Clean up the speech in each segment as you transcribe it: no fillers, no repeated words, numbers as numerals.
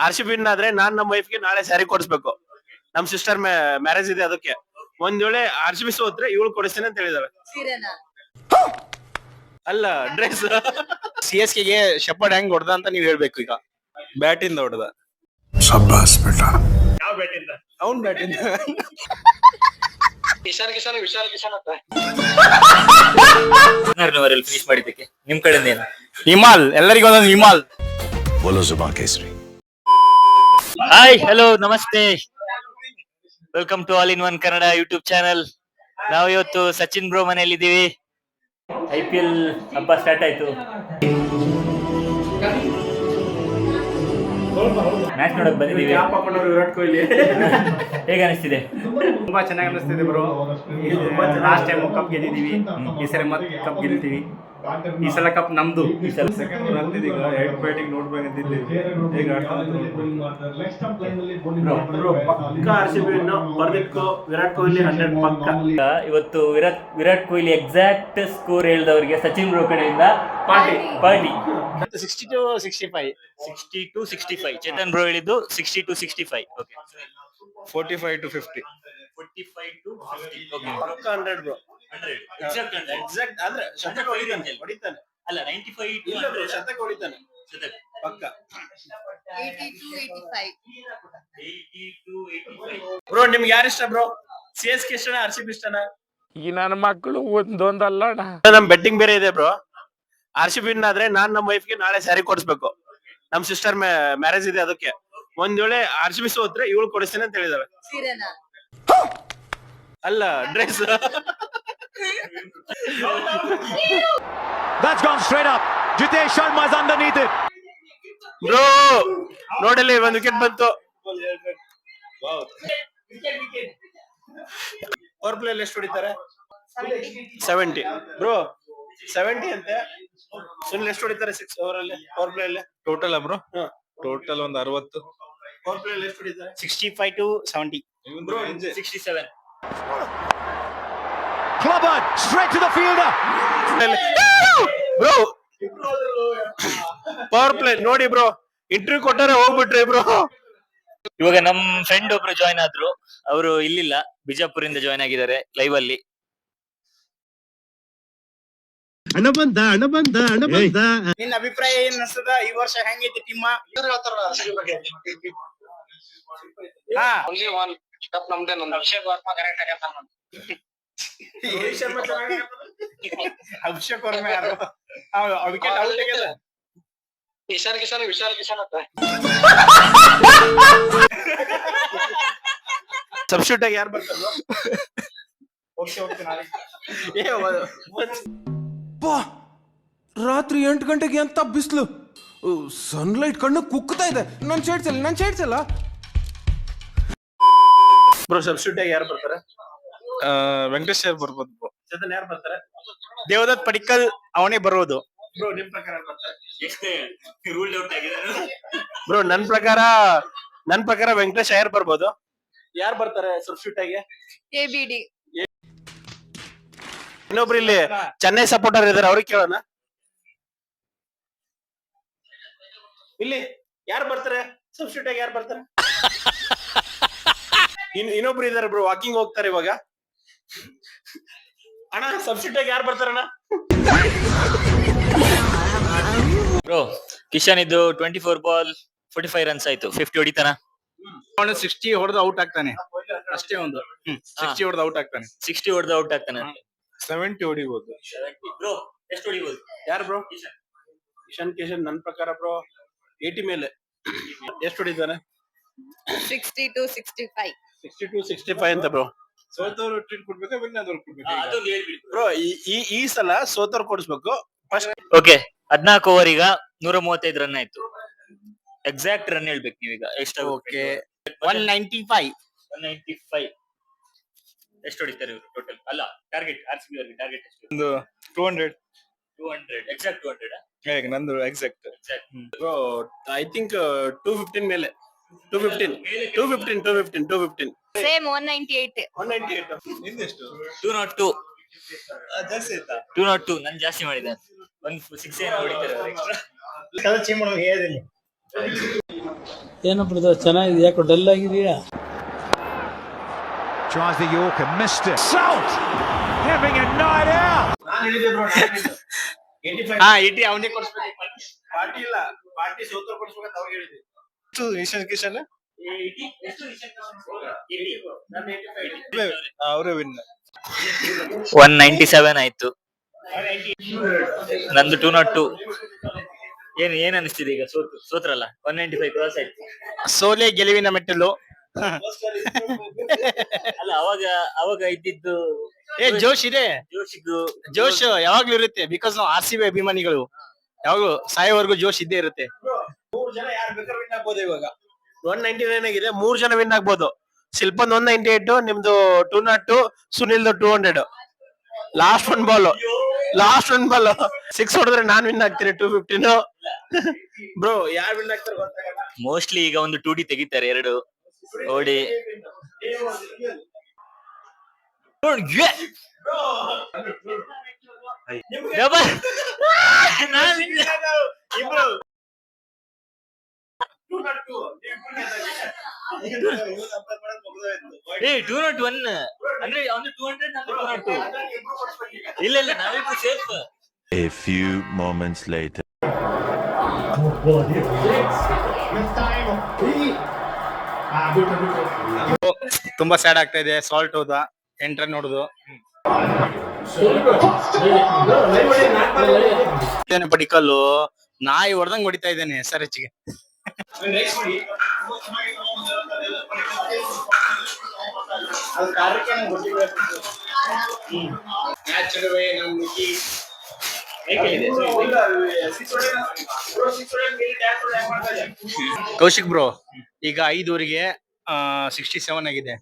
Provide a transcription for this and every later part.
RCB win ಆದ್ರೆ ನಾನ್ ನಮ್ಮ wife ಗೆ ನಾಳೆ ಸ್ಯಾರಿ ಕೊಡಿಸ್ಬೇಕು. ನಮ್ ಸಿಸ್ಟರ್ ಮ್ಯಾರೇಜ್ ಇದೆ, ಅದಕ್ಕೆ ಒಂದ್ ವೇಳೆ RCB ಸೋತ್ರೆ ಇವಳು ಕೊಡಿಸ್ತೀನಿ ಅಂತ ಹೇಳಿದಾಳೆ. ಅಲ್ಲ, ಡ್ರೆಸ್. CSK ಗೆ ಶೆಪರ್ಡ್ ಹೆಂಗ್ ಹೊಡೆದ ಅಂತ ನೀವ್ ಹೇಳ್ಬೇಕು. ಈಗ ಬ್ಯಾಟ್ ಇಂದ ಹೊಡೆದ. ಶಬ್ಬಾಸ್ ಬೇಟ. ಯಾವ ಬ್ಯಾಟ್ ಇಂದ? ಅವ್ನ್ ಬ್ಯಾಟ್ ಇಂದ. ವಿಶಾಲ್ ಅಂತ ಫಿನಿಶ್ ಮಾಡಿದ್ದಕ್ಕೆ ನಿಮ್ ಕಡೆಯಿಂದ ಏನು? ಹಿಮಾಲ್, ಎಲ್ಲರಿಗೂ ಒಂದೊಂದು ಹಿಮಾಲ್. ಬೋಲೋ ಜುಬಾ ಕೇಸರಿ. ಹಾಯ್, ಹಲೋ, ನಮಸ್ತೆ. Welcome to all in one Kannada YouTube channel. ನಾವು ಇವತ್ತು ಸಚಿನ್ ಬ್ರೋ ಮನೆಯಲ್ಲಿ ಇದ್ದೀವಿ. IPL ಹಬ್ಬ ಸ್ಟಾರ್ಟ್ ಆಯ್ತು. ಮ್ಯಾಚ್ ನೋಡಕ್ ಬಂದಿದ್ದೀವಿ. ವಿರಾಟ್ ಕೊಹ್ಲಿ ಹೇಗೆ ಅನಿಸ್ತಿದೆ? ತುಂಬಾ ಚೆನ್ನಾಗಿ ಅನಿಸ್ತಿದೆ ಬ್ರೋ. ಲಾಸ್ಟ್ ಟೈಮ್ ಕಪ್ ಗೆದ್ದಿದ್ದೀವಿ, ಈ ಸರಿ ಮತ್ತೆ ಕಪ್ ಗೆಲ್ತೀವಿ. ಈ ಸಲ ಕಪ್ ನಮ್ದು. ಈ ಸಲ ಸೆಕೆಂಡ್ ಬಂದಿದ್ದೀಗ ಹೆಡ್ ಬ್ಯಾಟಿಂಗ್ ನೋಡ್ಬೇಕಂತಿದ್ದೀವಿ. ಹೇಗೆ ವಿರಾಟ್ ಕೊಹ್ಲಿ 100 ಪಕ್ಕ. ಇವತ್ತು ವಿರಾಟ್ ಕೊಹ್ಲಿ ಎಕ್ಸಾಕ್ಟ್ ಸ್ಕೋರ್ ಹೇಳಿದವರಿಗೆ ಸಚಿನ್ ಬ್ರೋ ಕಡೆಯಿಂದ ಪಾರ್ಟಿ. 60-65 ಚೇತನ್ ಬ್ರೋ ಹೇಳಿದ್ದು 60-65. ಓಕೆ, 45-50. 45-50. Okay, 100 bro. ಎಕ್ಸಾಕ್ಟ್ ಅಂದ್ರೆ ಶತಕ ಹೊಡಿತಾನೆ. ಅಲ್ಲ, 95 ಶತಕ ಹೊಡಿತಾನೆ ಪಕ್ಕ. 80-85 ಬ್ರೋ, ನಿಮ್ಗೆ ಯಾರು ಇಷ್ಟ ಬ್ರೋ? CSK ಇಷ್ಟನಾ, RCB ಇಷ್ಟನಾ? ಈ ನನ್ನ ಮಕ್ಕಳು ಒಂದೊಂದಲ್ಲ. ನಮ್ ಬೆಟ್ಟಿಂಗ್ ಬೇರೆ ಇದೆ ಬ್ರೋ. RCB ವಿನ್ ಆದ್ರೆ ನಾನ್ ನಮ್ಮ ವೈಫ್ ಗೆ ನಾಳೆ ಸ್ಯಾರಿ ಕೊಡಿಸ್ಬೇಕು. ನಮ್ ಸಿಸ್ಟರ್ ಮ್ಯಾರೇಜ್ ಇದೆ, ಅದಕ್ಕೆ ಒಂದ್ ವೇಳೆ RCB ಸೋತ್ರೆ ಇವಳು ಕೊಡಿಸ್ತೀನಿ ಅಂತ ಹೇಳಿದಾಳೆ. ಅಲ್ಲ, dress. That's gone straight up. Jitesh Sharma is underneath it. Bro ನೋಡಲಿ, ಒಂದ್ ವಿಕೆಟ್ ಬಂತು. ಪವರ್ ಪ್ಲೇ ಎಷ್ಟು ಹೊಡಿತಾರೆ? 70 ಬ್ರೋ, 70 ಅಂತೆ. ಸುನಿಲ್ ಎಷ್ಟು ಹೊಡಿತಾರೆ 6 ಓವರ್ ಅಲ್ಲಿ ಪವರ್ ಪ್ಲೇ ಅಲ್ಲಿ? ಟೋಟಲ್ ಬ್ರೋ, ಟೋಟಲ್ ಒಂದು 60. ಪವರ್ ಪ್ಲೇ ಅಲ್ಲಿ ಎಷ್ಟು ಹೊಡಿತಾರೆ? 65-70. Bro 67. Clobbered straight to the fielder. Bro power play ನೋಡಿ ಬ್ರೋ, ಇಂಟರ್ವ್ಯೂ ಕೊಟ್ಟಾರೆ, ಹೋಗ್ಬಿಟ್ರಿ ಬ್ರೋ. ಇವಾಗ ನಮ್ ಫ್ರೆಂಡ್ ಒಬ್ರು ಜಾಯ್ನ್ ಆದ್ರು. ಅವರು ಇಲ್ಲಿಲ್ಲ, ಬಿಜಾಪುರಿಂದ ಜಾಯ್ನ್ ಆಗಿದ್ದಾರೆ ಲೈವ್ ಅಲ್ಲಿ. ಹಣ ಬಂದ. ನಿನ್ನ ಅಭಿಪ್ರಾಯ ಏನ್ ಅನ್ಸದ? ಈ ವರ್ಷ ಹೆಂಗೈತಿ ಟೀಮ್? ಕಪ್ ನಮ್ದೇ. ಅಭಿಷೇಕ್ ವರ್ಮಾ ಯಾರು? ವಿಕೆಟ್ ಔಟ್ ಆಗ್ಯದ. ವಿಶಾಲ್ ಅಂತ ಸಬ್ಸ್ಟಿಟ್ಯೂಟ್ ಆಗಿ ಯಾರು ಬರ್ತಾರ? ರಾತ್ರಿ 8 ಗಂಟೆಗೆ ಅಂತ ಬಿಸಿಲು, ಸನ್ಲೈಟ್ ಕಣ್ಣು ಕುಕ್ತಾ ಇದೆ. ನನ್ ಶೇಡ್ಸಲ್ಲ. ಬ್ರೋ ಸಬ್ಸ್ಟಿಟ್ಯೂಟ್ ಆಗಿ ಯಾರು ಬರ್ತಾರೆ? ವೆಂಕಟೇಶ್ ಸರ್ ಬರ್ಬೋದು. ಚೇತನ್ ಯಾರು ಬರ್ತಾರೆ? ದೇವದತ್ ಪಡಿಕ್ಕಲ್ ಅವನೇ ಬರೋದು. ಬ್ರೋ ನಿಮ್ ಪ್ರಕಾರ ಯಾರು ಬರ್ತಾರೆ? ರೂಲ್ಡ್ ಔಟ್ ಆಗಿದೆ. ಬ್ರೋ ನನ್ ಪ್ರಕಾರ ವೆಂಕಟೇಶ್ ಅಯ್ಯರ್ ಬರ್ಬೋದು. ಯಾರು ಬರ್ತಾರೆ ಸಬ್ಸ್ಟಿಟ್ಯೂಟ್ ಆಗಿ? ABD. ಇನ್ನೊಬ್ರು ಇಲ್ಲಿ ಚೆನ್ನೈ ಸಪೋರ್ಟರ್ ಇದಾರೆ, ಅವ್ರಿಗೆ ಕೇಳೋಣ. ಇಲ್ಲಿ ಯಾರು ಬರ್ತಾರೆ ಸಬ್ಸ್ಟಿಟ್ಯೂಟ್ ಆಗಿ? ಯಾರು ಬರ್ತಾರೆ? ಇನ್ನೊಬ್ರು ಇದಾರೆ ಬ್ರೋ, ವಾಕಿಂಗ್ ಹೋಗ್ತಾರೆ ಇವಾಗ. ಅಣ್ಣ ಸಬ್ಸ್ಟಿಟ್ಯೂಟ್ ಆಗಿ ಯಾರು ಬರ್ತಾರಣ್ಣ? ಬ್ರೋ, ಕಿಶನ್ ಇದ್ದು 24 ಬಾಲ್ 45 ರನ್ಸ್ ಆಯ್ತು. 50 ಹೊಡಿತಾನ? 60 ಹೊಡೆದು ಔಟ್ ಆಗ್ತಾನೆ ಅಷ್ಟೇ. ಒಂದು 60 ಹೊಡೆದು ಔಟ್ ಆಗ್ತಾನೆ. 60 ಹೊಡೆದು ಔಟ್ ಆಗ್ತಾನೆ. 70 ಹೊಡಿಬಹುದು. ಬ್ರೋ ಎಷ್ಟು ಹೊಡಿಬಹುದು? ಯಾರು ಬ್ರೋ? ಕಿಶನ್ ನನ್ ಪ್ರಕಾರ ಬ್ರೋ 80 ಮೇಲೆ. ಎಷ್ಟು ಹೊಡಿತಾನೆ? 60-65. 60-65 ಅಂತ ಬ್ರೋ. ಸೋತವ್ರು ಟ್ರೀಟ್ ಕೊಡ್ಬೇಕಾ, ವಿನ್ ಆದವ್ರು ಕೊಡ್ಬೇಕಾ? ಅದೊಂದು ಹೇಳ್ಬಿಡಿ ಬ್ರೋ. ಈ ಸಲ ಸೋತವ್ರು ಕೊಡಿಸ್ಬೇಕು ಫಸ್ಟ್. ಓಕೆ, 14 ಓವರ್ ಈಗ 135 ರನ್ ಆಯ್ತು. ಎಕ್ಸಾಕ್ಟ್ ರನ್ ಹೇಳ್ಬೇಕು ನೀವೀಗ. ಎಷ್ಟು? ಓಕೆ, 195. ಎಷ್ಟು ಹೊಡಿತಾರೆ ಇವರು ಟೋಟಲ್? ಅಲ್ಲ, ಟಾರ್ಗೆಟ್ RCB ಅವರಿಗೆ ಟಾರ್ಗೆಟ್ ಎಷ್ಟು? ಒಂದು 200. ಎಕ್ಸಾಕ್ಟ್ 200. ಹೇಗೆ ನಂದು ಎಕ್ಸಾಕ್ಟ್ ಬ್ರೋ ಐ ಥಿಂಕ್ 215 ಮೇಲೆ. 215. Same 198. 198. ನಿಂದೆಷ್ಟು? 202. ಜಾಸ್ತಿ ಆಯ್ತಾ? 202 ನನ್ ಜಾಸ್ತಿ ಮಾಡಿದೆ. 1 6 ಏನು ಹೊಡಿತಾರೆ ಎಕ್ಸ್ಟ್ರಾ. ಚೀಮ್ ಹೇಳಿದ್ದೀನಿ. ಏನೋ ಬ್ರದರ್ ಚೆನ್ನಾಗಿದೆ, ಯಾಕೋ ಡಲ್ ಆಗಿದೆಯಾ? Tries the Yorker, missed it. Salt! Having a night out! ಹಾ 80 ಅವನೇ ಕೊಡ್ಸ್ಬೇಕು. ಪಾರ್ಟಿ ಇಲ್ಲ, ಪಾರ್ಟಿ ಸೋತ್ರ ಕೊಡ್ಸ್ಬೇಕಂತ ಅವ್ರಿಗೆ ಹೇಳಿದ್ವಿ. ಇಶಾನ್ ಕಿಶನ್ ಅವರೇ ವಿನ್. 197 ಆಯ್ತು. ನಂದು 202. ಏನ್ ಅನಿಸ್ತಿದೆ ಈಗ? ಸೋತ್ರಲ್ಲ, 195 ಕ್ರಾಸ್ ಆಯ್ತು. ಸೋಲೆ ಗೆಲುವಿನ ಮೆಟ್ಟಲು. ಅಲ್ಲ, ಅವಾಗ ಇದ್ದಿದ್ದು ಜೋಶ್ ಇದೆ, ಜೋಶ್ ಯಾವಾಗ್ಲೂ ಇರುತ್ತೆ. ಬಿಕಾಸ್ ನಾವು RCB ಅಭಿಮಾನಿಗಳು, ಯಾವಾಗ್ಲೂ ಸಾಯೋವರೆಗೂ ಜೋಶ್ ಇದ್ದೇ ಇರುತ್ತೆ. 3 ಜನ ಯಾರು ಬೇಕಾದ್ರೂ ವಿನ್ ಆಗ್ಬೋದು. ಇವಾಗ 199 ಆಗಿದೆ, 3 ಜನ ವಿನ್ ಆಗ್ಬೋದು. ಶಿಲ್ಪನ್ 198, ನಿಮ್ದು 202, ಸುನಿಲ್ದು 200. ಲಾಸ್ಟ್ ಒನ್ ಬಾಲ್ 6 ಹೊಡೆದ್ರೆ ನಾನ್ ವಿನ್ ಆಗ್ತೀನಿ 215. ಬ್ರೋ ಯಾರು ವಿನ್ ಆಗ್ತಾರೆ ಗೊತ್ತಾಗಲ್ಲ. ಮೋಸ್ಟ್ಲಿ ಈಗ ಒಂದು 2D ತೆಗಿತಾರೆ, 2 ಓಡಿ. ಏ 201 ಅಂದ್ರೆ ಅವ್ನು 200, ನಾನು 202. ಇಲ್ಲ ನಾವಿಬ್ರು safe. A few moments later. ತುಂಬಾ ಸ್ಯಾಡ್ ಆಗ್ತಾ ಇದೆ. ಸಾಲ್ಟ್ ಹೋದ 8 ರನ್ ನೋಡುದು. ಪಡಿಕಲ್ಲು ನಾಯಿ ಹೊಡೆದಂಗ್ ಹೊಡಿತಾ ಇದ್ದೇನೆ SRH ಗೆ. ಕೌಶಿಕ್ ಬ್ರೋ ಈಗ 5 ಓವರಿಗೆ 67 ಆಗಿದೆ.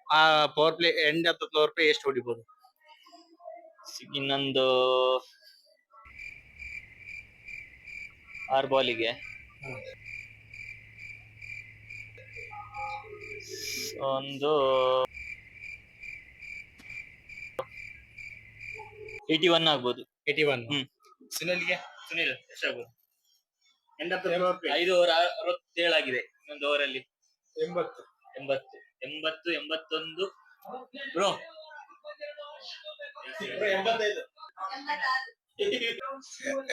ಆ power play end of the power play ಎಷ್ಟು ಹೊಡಿಬಹುದು? ಇನ್ನೊಂದು 6 ಬಾಲಿಗೆ ಒಂದು 81 ಆಗ್ಬೋದು. 81. ಸುನಿಲ್ ಎಷ್ಟಾಗ್ಬೋದು? End of the power play 5 over 67 ಆಗಿದೆ. ಇನ್ನೊಂದು ಓವರಲ್ಲಿ 80. 81 ಬ್ರೋ.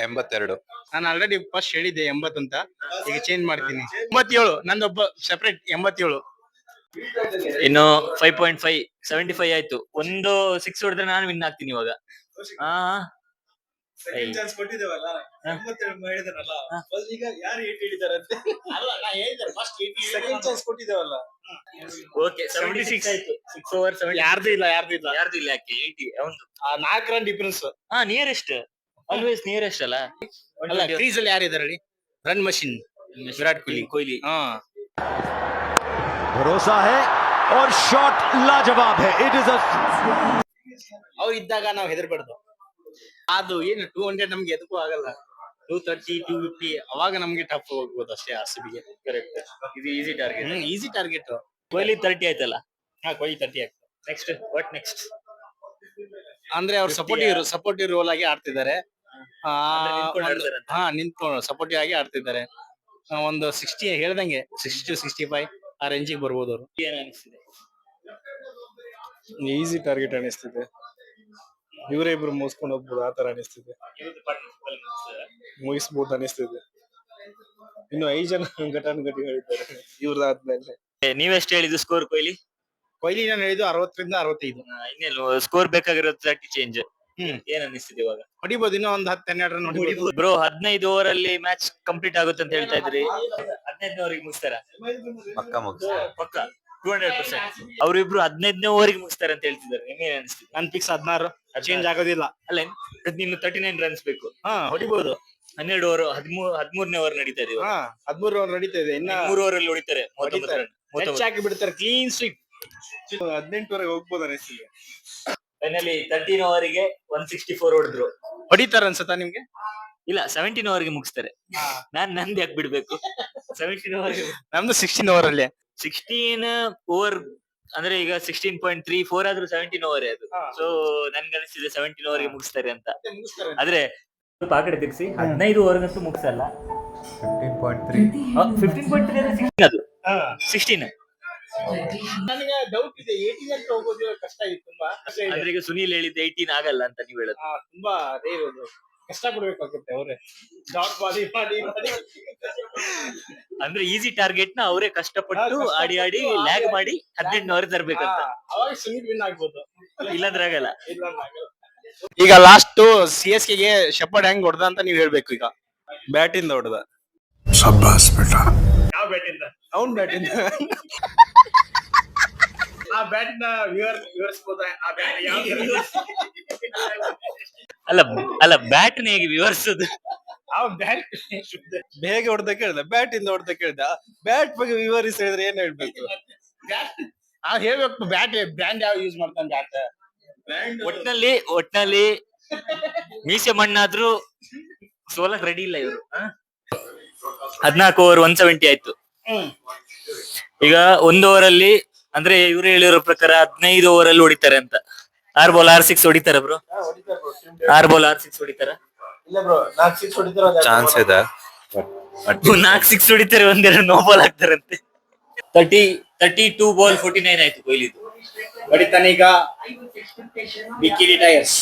82. ನಾನು ಆಲ್ರೆಡಿ ಫಸ್ಟ್ ಹೇಳಿದ್ದೆ 80 ಅಂತ, ಈಗ ಚೇಂಜ್ ಮಾಡ್ತೀನಿ. 87. ನಂದೊಬ್ಬ ಸೆಪರೇಟ್ 87. ಇನ್ನು 5.5 75 ಆಯ್ತು. ಒಂದು 6 ಹೊಡೆದ್ರೆ ನಾನು ವಿನ್ ಆಗ್ತೀನಿ ಇವಾಗ. ಓಕೆ 76 ಆಯ್ತು. 6 ಓವರ್ 70. ಯಾರ್ದು ಇಲ್ಲ ಯಾಕೆ 80 ಅವಂದು 4 run difference. Nearest, always nearest ಅಲ್ಲ. ಅಲ್ಲ ಕ್ರೀಸ್ ಅಲ್ಲಿ ಯಾರಿದ್ದಾರೆ ಹೇಳಿ? Run machine Virat Kohli. भरोसा है और शॉट लाजवाब है. It is a ಅವ್ರು ಇದ್ದಾಗ ನಾವು ಹೆದರ್ಬಾರ್ದು. ಅದು ಏನು 200 ನಮ್ಗೆ ಎದಕ್ಕೂ ಆಗಲ್ಲ. 230 250 ಅವಾಗ ನಮ್ಗೆ ಟಫ್ ಹೋಗ್ಬೋದು ಅಷ್ಟೇ. RCB ಗೆ ಕರೆಕ್ಟ್. ಇದು easy target. Easy target. Kohli 30 ಆಯ್ತಲ್ಲ. ಕೊಹ್ಲಿ 30 ಆಗ್ತದೆ. Next what next? ಅಂದ್ರೆ ಅವ್ರು ಸಪೋರ್ಟಿವ್ ರೋಲ್ ಆಗಿ ಆಡ್ತಿದ್ದಾರೆ. ನಿಂತ್ಕೊಂಡು ಸಪೋರ್ಟಿವ್ ಆಗಿ ಆಡ್ತಿದ್ದಾರೆ. ಒಂದು 60 ಹೇಳ್ದಂಗೆ 60 to 65 ಆ ರೇಂಜಿಗೆ ಬರ್ಬೋದು ಅವರು. ಏನ್ ಅನಿಸ್ತಿದೆ? ಈಸಿ ಟಾರ್ಗೆಟ್ ಅನಿಸ್ತಿದೆ. ಇವರೇ ಇಬ್ರು ಮುಗಿಸ್ಕೊಂಡು ಹೋಗ್ಬೋದು ಆ ತರ ಅನಿಸ್ತಿದೆ. ಮುಗಿಸ್ಬೋದು ಅನಿಸ್ತಿದೆ. ಇನ್ನು 5 ಜನ ಘಟಾನುಘಟಿಗಳಿದ್ದಾರೆ ಇವ್ರದಾದ್ಮೇಲೆ. ನೀವೆಷ್ಟು ಹೇಳಿದ್ದು ಸ್ಕೋರ್ ಕೊಹ್ಲಿ ನಾನು ಹೇಳಿದ್ದು 60 ರಿಂದ 65. ಇನ್ನೆಲ್ಲ ಸ್ಕೋರ್ ಬೇಕಾಗಿರೋದು 30 ಚೇಂಜ್. ಏನ್ ಅನಿಸ್ತಿದೆ ಇವಾಗ? ಹೊಡಿಬೋದು, ಇನ್ನೂ ಒಂದು 10-12 ರನ್ ಹೊಡಿಬೋದು ಬ್ರೋ. 15 ಓವರ್ ಅಲ್ಲಿ ಮ್ಯಾಚ್ ಕಂಪ್ಲೀಟ್ ಆಗುತ್ತೆ ಅಂತ ಹೇಳ್ತಾ ಇದ್ರಿ. 15ನೇ ಓವರಿಗೆ ಮುಗಿಸ್ತಾರ? ಪಕ್ಕ 200%. ಅವ್ರಿಬ್ರು 15ನೇ ಓವರಿಗೆ ಮುಗಿಸ್ತಾರೆ ಅಂತ ಹೇಳ್ತಿದ್ದಾರೆ. ನಿಮ್ಗೆ ಅನಿಸ್ತಿದೆ? ನನ್ ಫಿಕ್ಸ್ 16 ಚೇಂಜ್ ಆಗೋದಿಲ್ಲ. ಅಲ್ಲ, ಇನ್ನು 39 ರನ್ಸ್ ಬೇಕು. ಹೊಡಿಬಹುದು. 12 ಓವರ್ 13ನೇ ಓವರ್ ನಡೀತಾ ಇದೆ. 13 ಓವರ್ ನಡೀತಾ ಇದೆ. ಇನ್ನ 3 ಓವರ್ ಅಲ್ಲಿ ಹೊಡಿತಾರೆ 39 ರನ್. ಹಾಕಿ ಬಿಡ್ತಾರೆ. Clean sweep. 18 ವರೆಗೆ ಹೋಗ್ಬೋದು ಅನಿಸ್ತಿದೆ. ಫೈನಲಿ 13 ಓವರಿಗೆ 164 ಹೊಡೆದ್ರು. ಹೊಡಿತಾರ ಅನ್ಸತ್ತಾ ನಿಮ್ಗೆ? ಇಲ್ಲ, 17 ಓವರ್ಗೆ ಮುಗಿಸ್ತಾರೆ. ನಂದು ಯಾಕೆ ಬಿಡ್ಬೇಕು? 17 ಓವರ್ಗೆ. ನಮ್ದು 16 ಓವರ್ ಅಲ್ಲಿ 16 ಓವರ್ ಅಂದ್ರೆ ಈಗ 16.34 ಆದ್ರೂ 17 ಓವರ್ ಅದು. ಸೊ ನನ್ಗೆ ಅನಿಸ್ತಿದೆ 17 ಓವರ್ಗೆ ಮುಗಿಸ್ತಾರೆ ಅಂತ. ಆದ್ರೆ ಆ ಕಡೆ ತಿರ್ಸಿ 15 ಓವರ್ಗಂತೂ ಮುಗಿಸಲ್ಲ. 15.3 ಅದು 16. ನನಗೆ ಡೌಟ್ ಇದೆ 18 ಅಂತ ಹೋಗೋದು ಕಷ್ಟ ಇದೆ ತುಂಬಾ ಕಷ್ಟ ಇದೆ. ಅಂದ್ರೆ ಈಗ ಸುನೀಲ್ ಹೇಳಿದ್ದು 18 ಆಗಲ್ಲ ಅಂತ ನೀವು ಹೇಳೋದು. ತುಂಬಾ ಅದೇ ಇರೋದು ಕಷ್ಟ ಪಡ್ಬೇಕಾಗುತ್ತೆ ಅವರೇ ಡಾಟ್ ಮಾಡಿ ಮಾಡಿ ಮಾಡಿ ಅಂದ್ರೆ ಈಸಿ ಟಾರ್ಗೆಟ್ ನ ಅವರೇ ಕಷ್ಟಪಟ್ಟು ಆಡಿ ಆಡಿ ಲ್ಯಾಗ್ ಮಾಡಿ 18 ತರ್ಬೇಕಂತ. ಅವಾಗ ಸುನೀಲ್ ವಿನ್ ಆಗ್ಬೋದು, ಇಲ್ಲಾಂದ್ರೆ ಆಗಲ್ಲ. ಈಗ ಲಾಸ್ಟ್ CSK ಗೆ ಶೆಪರ್ಡ್ ಹೆಂಗ್ ಹೊಡೆದ ಅಂತ ನೀವ್ ಹೇಳ್ಬೇಕು. ಈಗ ಬ್ಯಾಟ್ ಇಂದ ಹೊಡೆದ. ಯಾವ ಬ್ಯಾಟ್ ಇಂದ? ಅವ್ನ್ ಬ್ಯಾಟ್ ಇಂದ. ಆ ಬ್ಯಾಟ್ ನ ವಿವರಿಸಬಹುದಾ? ಆ ಬ್ಯಾಟ್ ಯಾವ ಅಲ್ಲ ಬ್ಯಾಟ್ ನ ಹೇಗೆ ವಿವರಿಸೋದು? ಆ ಬ್ಯಾಟ್ ಹೇಗೆ ಹೊಡೆದ ಕೇಳ್ದ, ಬ್ಯಾಟ್ ಇಂದ ಹೊಡೆದ ಕೇಳ್ದ. ಬ್ಯಾಟ್ ಬಗ್ಗೆ ವಿವರಿಸಿ ಹೇಳಿದ್ರೆ ಏನ್ ಹೇಳ್ಬೇಕು? ಹೇಳ್ಬೇಕು ಬ್ಯಾಟ್ ಬ್ರ್ಯಾಂಡ್ ಯಾವ ಯೂಸ್ ಮಾಡ್ತಾನೆ ಬ್ಯಾಟ್. ಒಟ್ನಲ್ಲಿ ಮೀಸೆ ಮಣ್ಣಾದ್ರೂ ಸೋಲಕ್ ರೆಡಿ ಇಲ್ಲ ಇವರು. 14 ಓವರ್ 170 ಆಯ್ತು. ಈಗ 1 ಓವರ್ ಅಲ್ಲಿ ಅಂದ್ರೆ ಇವ್ರು ಹೇಳಿರೋ ಪ್ರಕಾರ 15 ಓವರ್ ಅಲ್ಲಿ ಹೊಡಿತಾರೆ ಅಂತ. 6 ಬಾಲ್ 6 ಹೊಡಿತಾರ ಬ್ರೋ? 6 ಬಾಲ್ 6 ಹೊಡಿತಾರ? ಇಲ್ಲ ಬ್ರೋ 4 6 ಹೊಡಿತಾರ ಚಾನ್ಸ್ ಇದೆ. 4 6 ಹೊಡಿತಾರೆ, ಒಂದೆರಡು ನೋ ಬಾಲ್ ಹಾಕ್ತಾರಂತೆ. 32 ಬಾಲ್ 49 ಆಯ್ತು ಕೊಹ್ಲಿದು. ಹೊಡಿತಾನೆ ಈಗ bikini tyres.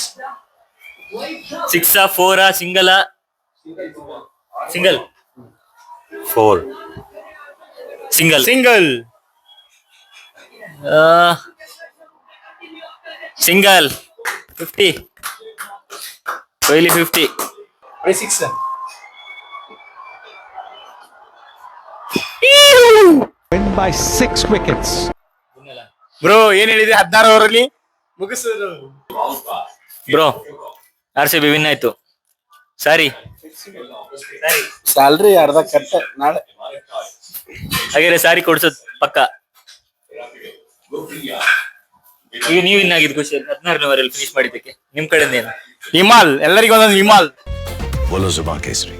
6 4 single 4. Single single 50 Kohli 50. 6 Win by 6 wickets. Bro ಏನ್ ಹೇಳಿದೆ 16 ಓವರ್ ಅಲ್ಲಿ ಮುಗಿಸಿದ್ರು ಬ್ರೋ. RCB ವಿನ್ ಆಯ್ತು. ಸಾರಿ ಸ್ಯಾಲ್ರಿ ಅರ್ಧ ಕಟ್ ನಾಳೆ. ಹಾಗಾದ್ರೆ ಸಾರಿ ಕೊಡ್ಸೋದ್ ಪಕ್ಕ. ಈಗ ನೀವು ವಿನ್ ಆಗಿದ್ ಖುಷಿ 16ನೇ ಓವರಲ್ಲಿ ಫಿನಿಶ್ ಮಾಡಿದ್ದಕ್ಕೆ ನಿಮ್ ಕಡೆಯಿಂದ ಏನು? ಹಿಮಾಲ್ ಎಲ್ಲರಿಗೂ ಒಂದೊಂದು ಹಿಮಾಲ್. बोलो जुबान केसरी.